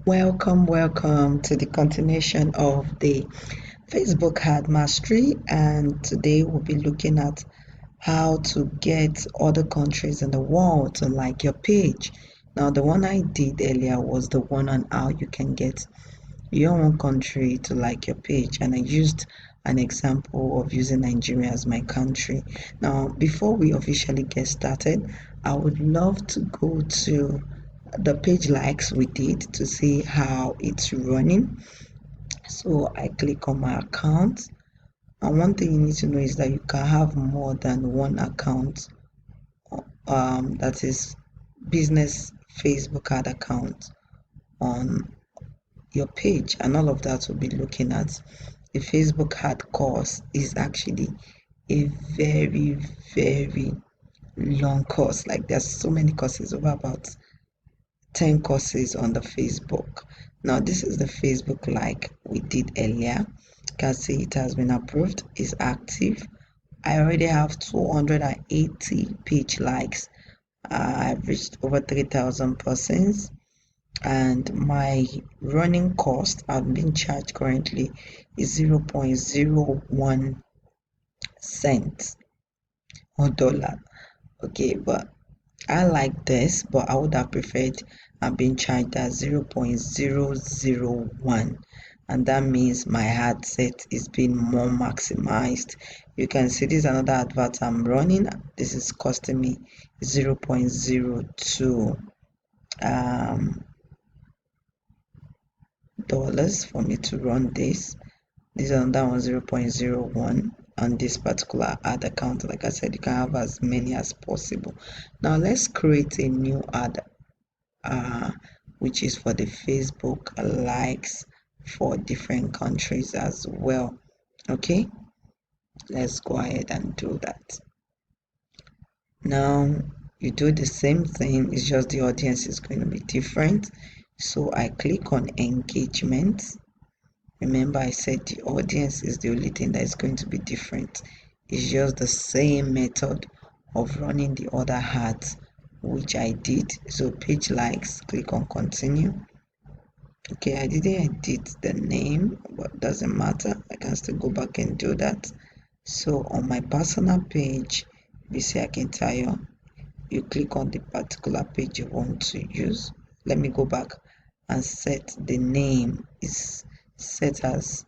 Welcome to the continuation of the Facebook ad mastery, and today we'll be looking at how to get other countries in the world to like your page. Now, the one I did earlier was the one on how you can get your own country to like your page, and I used an example of using Nigeria as my country. Now, before we officially get started, I would love to go to the page likes we did to see how it's running. So I click on my account, and one thing you need to know is that you can have more than one account, that is business Facebook ad account on your page, and all of that we'll be looking at. The Facebook ad course is actually a very long course. Like, there's so many courses, over about 10 courses on the Facebook. Now, this is the Facebook like we did earlier. You can see it has been approved, is active. I already have 280 page likes. I've reached over 3,000 persons, and my running cost I've been charged currently is 0.01 cents or dollar. Okay, but I like this, but I would have preferred being charged at 0.001, and that means my ad set is being more maximized. You can see this is another advert I'm running. This is costing me 0.02 dollars for me to run this. This is another one, 0.01 on this particular ad account. Like I said, you can have as many as possible. Now let's create a new ad, which is for the Facebook likes for different countries as well. Okay, let's go ahead and do that. Now you do the same thing, it's just the audience is going to be different. So I click on engagement. Remember, I said the audience is the only thing that is going to be different. It's just the same method of running the other ads which I did. So page likes, click on continue. Okay, I didn't edit the name, but doesn't matter, I can still go back and do that. So on my personal page, you see I can tell you click on the particular page you want to use. Let me go back and set the name is set as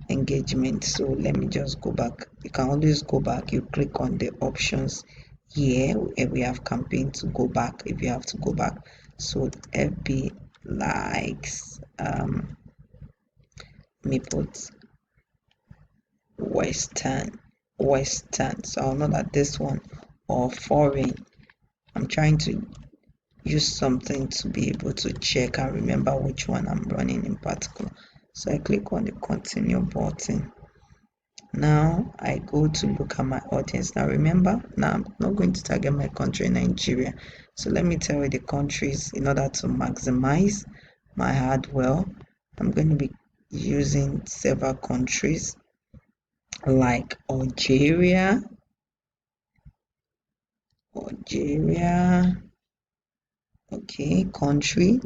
engagement. So let me just go back. You can always go back. You click on the options here where we have campaign to go back if you have to go back. So FB likes, let me put western. So I'll know that this one, or foreign. I'm trying to use something to be able to check and remember which one I'm running in particular. So I click on the continue button. Now I go to look at my audience. Now remember, now I'm not going to target my country, Nigeria. So let me tell you the countries in order to maximize my ad well. I'm going to be using several countries like Algeria, okay, country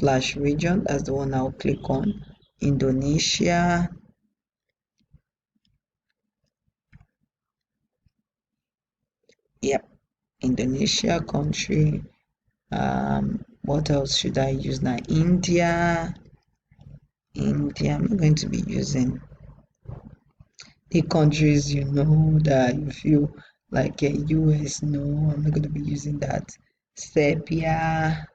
/ region, that's the one I'll click on. Indonesia, yep, Indonesia country. What else should I use now? India. I'm not going to be using the countries that you feel like US. No, I'm not going to be using that. Serbia.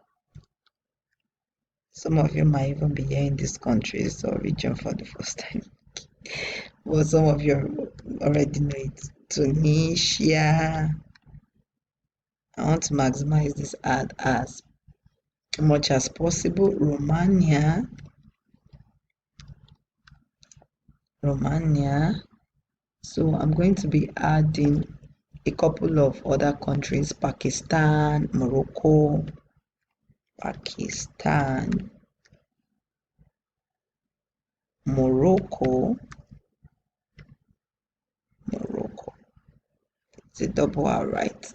Some of you might even be hearing these countries or region for the first time. But some of you already know it. Tunisia. I want to maximize this ad as much as possible. Romania. So I'm going to be adding a couple of other countries: Pakistan, Morocco. It's a double R, right?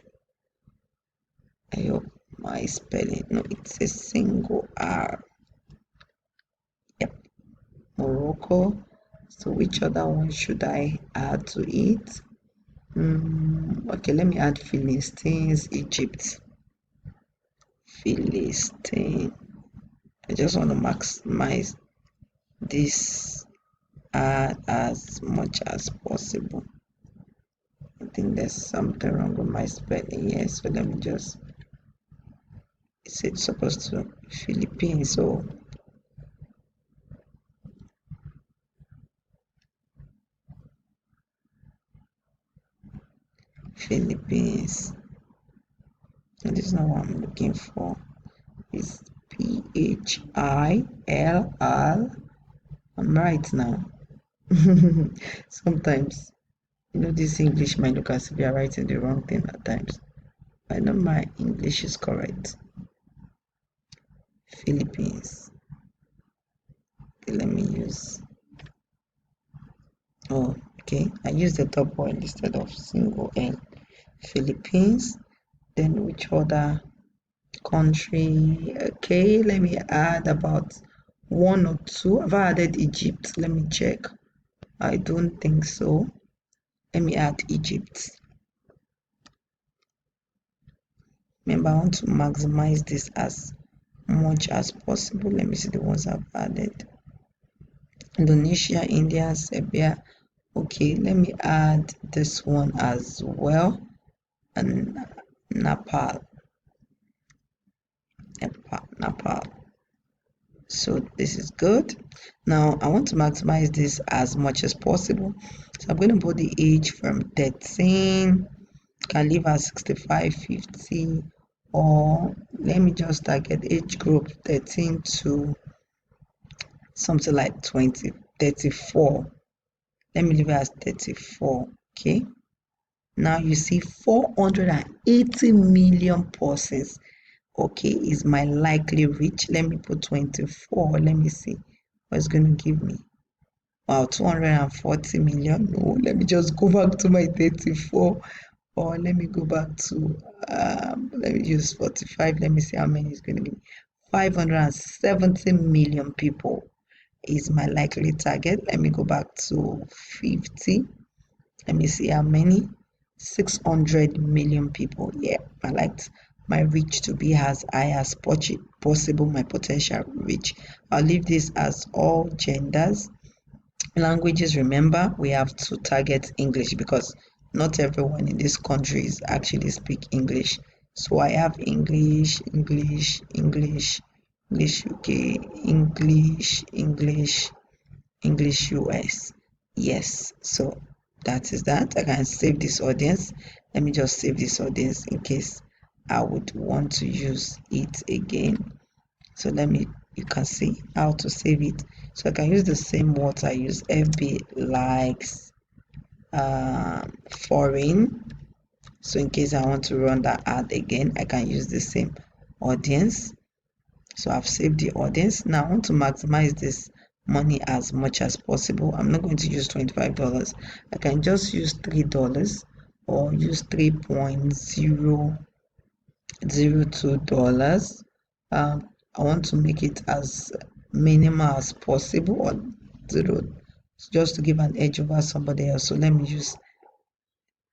I hope my spelling, no, it's a single R. Morocco. So which other one should I add to it? Okay, let me add Philistines, Egypt. Philistine. I just want to maximize this as much as possible. I think there's something wrong with my spelling here, so let me just, it's supposed to Philippines, so Philippines. And this is not what I'm looking for. It's PHILR. I'm right now. Sometimes, this English might look as if you're writing the wrong thing at times. I know my English is correct. Philippines. Okay, let me use. Oh, okay. I use the double L instead of single L. Philippines. Then which other country? Okay, let me add about one or two. Have I added Egypt? Let me check. I don't think so. Let me add Egypt. Remember, I want to maximize this as much as possible. Let me see the ones I've added. Indonesia, India, Serbia. Okay, let me add this one as well. And Nepal. So this is good. Now I want to maximize this as much as possible. So I'm going to put the age from 13, can leave at 65, 50, or let me just target age group 13 to something like 20, 34. Let me leave it as 34. Okay. Now you see 480 million persons. Okay, is my likely reach. Let me put 24. Let me see what's going to give me. Wow, 240 million. No, let me just go back to my 34, or let me go back to let me use 45. Let me see how many is going to give me. 570 million people is my likely target. Let me go back to 50. Let me see how many. 600 million people. Yeah, I liked my reach to be as high as possible, my potential reach. I'll leave this as all genders. Languages, remember, we have to target English because not everyone in this country is actually speak English. So I have English, English, English, English UK, English, English, English US. Yes, so that is that. I can save this audience. Let me just save this audience in case I would want to use it again. So you can see how to save it. So I can use the same words I use. FB likes foreign. So in case I want to run that ad again, I can use the same audience. So I've saved the audience. Now I want to maximize this money as much as possible. I'm not going to use $25. I can just use $3 or use $3.002. I want to make it as minimal as possible, or zero, just to give an edge over somebody else. So let me use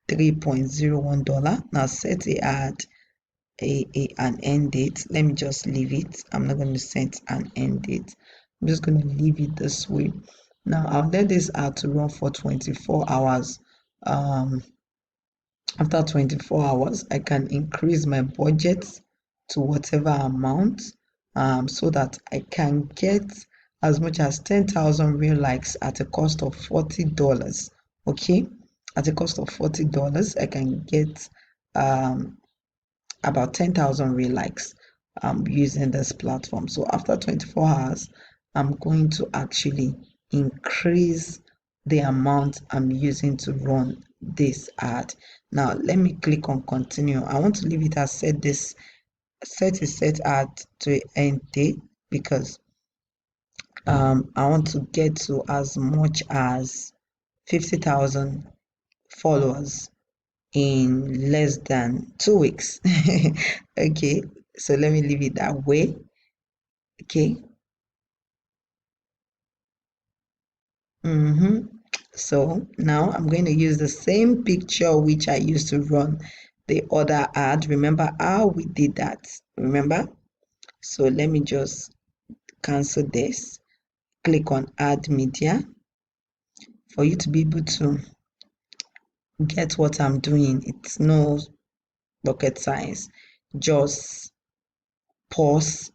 $3.01. Now set it at an end date. Let me just leave it. I'm not going to set an end date. I'm just going to leave it this way. Now I'll let this ad to run for 24 hours. After 24 hours, I can increase my budget to whatever amount, so that I can get as much as 10,000 real likes at a cost of $40. Okay, at a cost of $40, I can get about 10,000 real likes using this platform. So after 24 hours, I'm going to actually increase the amount I'm using to run this ad. Now let me click on continue. I want to leave it as set ad to end date because I want to get to as much as 50,000 followers in less than 2 weeks. Okay, so let me leave it that way. Okay, So now I'm going to use the same picture which I used to run the other ad. Remember how we did that? Remember? So let me just cancel this. Click on add media for you to be able to get what I'm doing. It's no rocket science. Just pause,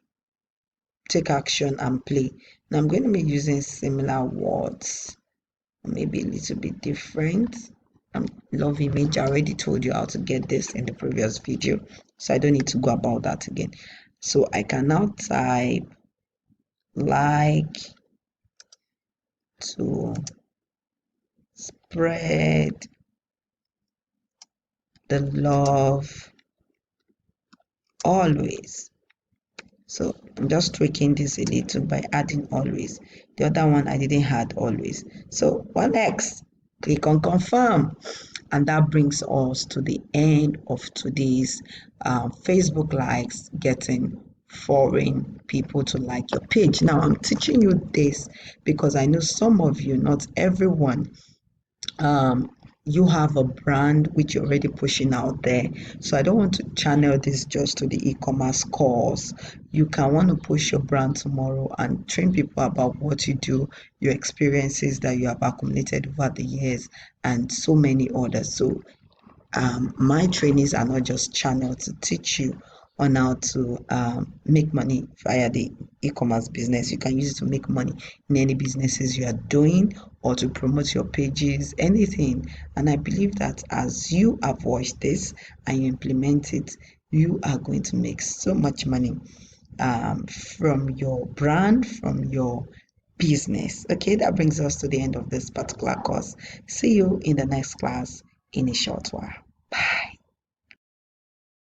take action, and play. Now I'm going to be using similar words, maybe a little bit different. Love image. I already told you how to get this in the previous video, so I don't need to go about that again. So I can now type like to spread the love always. So I'm just tweaking this a little by adding always. The other one I didn't add always. So what next? Click on confirm. And that brings us to the end of today's Facebook likes, getting foreign people to like your page. Now I'm teaching you this because I know some of you, not everyone, um, you have a brand which you're already pushing out there. So I don't want to channel this just to the e-commerce course. You can want to push your brand tomorrow and train people about what you do, your experiences that you have accumulated over the years, and so many others. So my trainings are not just channeled to teach you on how to make money via the e-commerce business. You can use it to make money in any businesses you are doing or to promote your pages, anything. And I believe that as you have watched this and you implement it, you are going to make so much money from your brand, from your business. Okay, that brings us to the end of this particular course. See you in the next class in a short while. Bye.